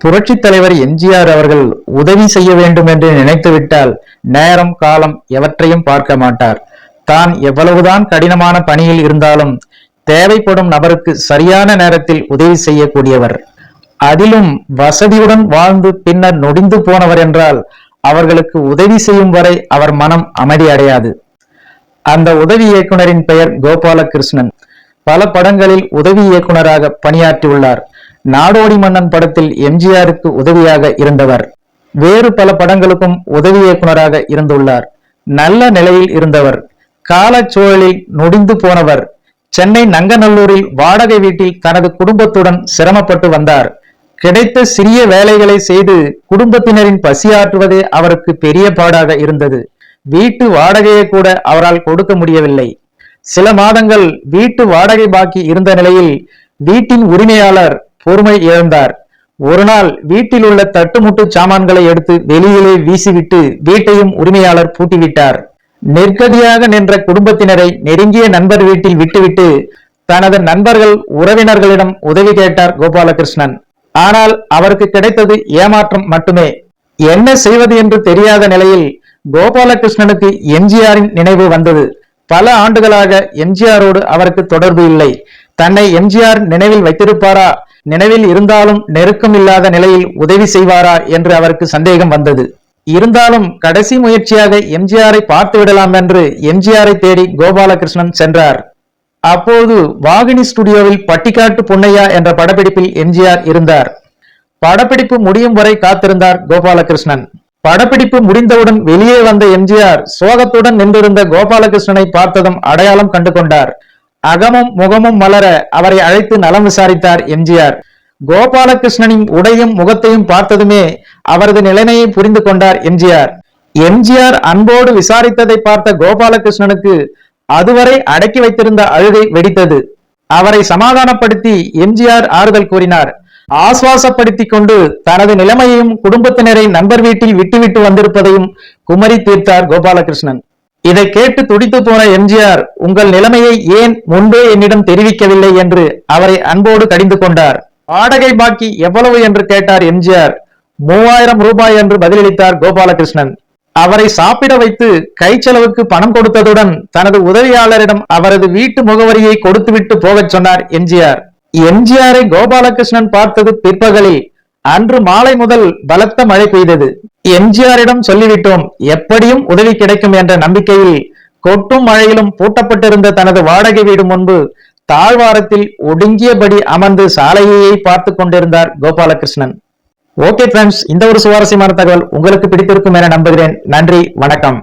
புரட்சி தலைவர் எம்ஜிஆர் அவர்கள் உதவி செய்ய வேண்டும் என்று நினைத்துவிட்டால் நேரம் காலம் எவற்றையும் பார்க்க மாட்டார். தான் எவ்வளவுதான் கடினமான பணியில் இருந்தாலும் தேவைப்படும் நபருக்கு சரியான நேரத்தில் உதவி செய்யக்கூடியவர். அதிலும் வசதியுடன் வாழ்ந்து பின்னர் நொடிந்து போனவர் என்றால் அவர்களுக்கு உதவி செய்யும் வரை அவர் மனம் அமைதி அடையாது. அந்த உதவி இயக்குனரின் பெயர் கோபாலகிருஷ்ணன். பல படங்களில் உதவி இயக்குனராக பணியாற்றியுள்ளார். நாடோடி மன்னன் படத்தில் எம்ஜிஆருக்கு உதவியாக இருந்தவர். வேறு பல படங்களுக்கும் உதவி இயக்குனராக இருந்துள்ளார். நல்ல நிலையில் இருந்தவர். காலச்சூழலில் நொடிந்து போனவர். சென்னை நங்கநல்லூரில் வாடகை வீட்டில் தனது குடும்பத்துடன் சிரமப்பட்டு வந்தார். கிடைத்த சிறிய வேலைகளை செய்து குடும்பத்தினரின் பசியாற்றுவதே அவருக்கு பெரிய பாடாக இருந்தது. வீட்டு வாடகையை கூட அவரால் கொடுக்க முடியவில்லை. சில மாதங்கள் வீட்டு வாடகை பாக்கி இருந்த நிலையில் வீட்டின் உரிமையாளர் பொறுமை இழந்தார். ஒரு நாள் வீட்டில் உள்ள தட்டுமுட்டு சாமான்களை எடுத்து வெளியிலே வீசிவிட்டு வீட்டையும் உரிமையாளர் பூட்டிவிட்டார். நிர்கதியாக நின்ற குடும்பத்தினரை நெருங்கிய நண்பர் வீட்டில் விட்டுவிட்டு தனது நண்பர்கள் உறவினர்களிடம் உதவி கேட்டார் கோபாலகிருஷ்ணன். ஆனால் அவருக்கு கிடைத்தது ஏமாற்றம் மட்டுமே. என்ன செய்வது என்று தெரியாத நிலையில் கோபாலகிருஷ்ணனுக்கு எம்ஜிஆரின் நினைவு வந்தது. பல ஆண்டுகளாக எம்ஜிஆரோடு அவருக்கு தொடர்பு இல்லை. தன்னை எம்ஜிஆர் நினைவில் வைத்திருப்பாரா, நினைவில் இருந்தாலும் நெருக்கம் இல்லாத நிலையில் உதவி செய்வாரா என்று அவருக்கு சந்தேகம் வந்தது. இருந்தாலும் கடைசி முயற்சியாக எம்ஜிஆரை பார்த்து விடலாம் என்று எம்ஜிஆரை தேடி கோபாலகிருஷ்ணன் சென்றார். அப்போது வாகினி ஸ்டுடியோவில் பட்டிக்காட்டு பொன்னையா என்ற படப்பிடிப்பில் எம்ஜிஆர் இருந்தார். படப்பிடிப்பு முடியும் வரை காத்திருந்தார் கோபாலகிருஷ்ணன். படப்பிடிப்பு முடிந்தவுடன் வெளியே வந்த எம்ஜிஆர் சோகத்துடன் நின்றிருந்த கோபாலகிருஷ்ணனை பார்த்ததும் அடையாளம் கண்டு கொண்டார். அகமும் முகமும் மலர அவரை அழைத்து நலம் விசாரித்தார் எம்ஜிஆர். கோபாலகிருஷ்ணனின் உடையும் முகத்தையும் பார்த்ததுமே அவரது நிலைமையை புரிந்து கொண்டார் எம்ஜிஆர். எம்ஜிஆர் அன்போடு விசாரித்ததை பார்த்த கோபாலகிருஷ்ணனுக்கு அதுவரை அடக்கி வைத்திருந்த அழுகை வெடித்தது. அவரை சமாதானப்படுத்தி எம்ஜிஆர் ஆறுதல் கூறினார். ஆசுவாசப்படுத்தி கொண்டு தனது நிலைமையையும் குடும்பத்தினரை நண்பர் வீட்டில் விட்டுவிட்டு வந்திருப்பதையும் குமரி தீர்த்தார் கோபாலகிருஷ்ணன். இதை கேட்டு துடித்து போன எம்ஜிஆர், உங்கள் நிலைமையை ஏன் முன்பே என்னிடம் தெரிவிக்கவில்லை என்று அவரை அன்போடு கடிந்து கொண்டார். வாடகை பாக்கி எவ்வளவு என்று கேட்டார் எம்ஜிஆர். 3000 ரூபாய் என்று பதிலளித்தார் கோபாலகிருஷ்ணன். அவரை சாப்பிட வைத்து கை செலவுக்கு பணம் கொடுத்ததுடன் தனது உதவியாளரிடம் அவரது வீட்டு முகவரியை கொடுத்துவிட்டு போகச் சொன்னார் எம்ஜிஆர். எம்ஜிஆரை கோபாலகிருஷ்ணன் பார்த்தது பிற்பகலில். அன்று மாலை முதல் பலத்த மழை பெய்தது. எம்ஜிஆரிடம் சொல்லிவிட்டோம், எப்படியும் உதவி கிடைக்கும் என்ற நம்பிக்கையில் கொட்டும் மழையிலும் பூட்டப்பட்டிருந்த தனது வாடகை வீடு முன்பு தாழ்வாரத்தில் ஒடுங்கியபடி அமர்ந்து சாலையை பார்த்து கொண்டிருந்தார் கோபாலகிருஷ்ணன். ஓகே ஃப்ரெண்ட்ஸ், இந்த ஒரு சுவாரஸ்யமான தகவல் உங்களுக்கு பிடித்திருக்கும் என நம்புகிறேன். நன்றி, வணக்கம்.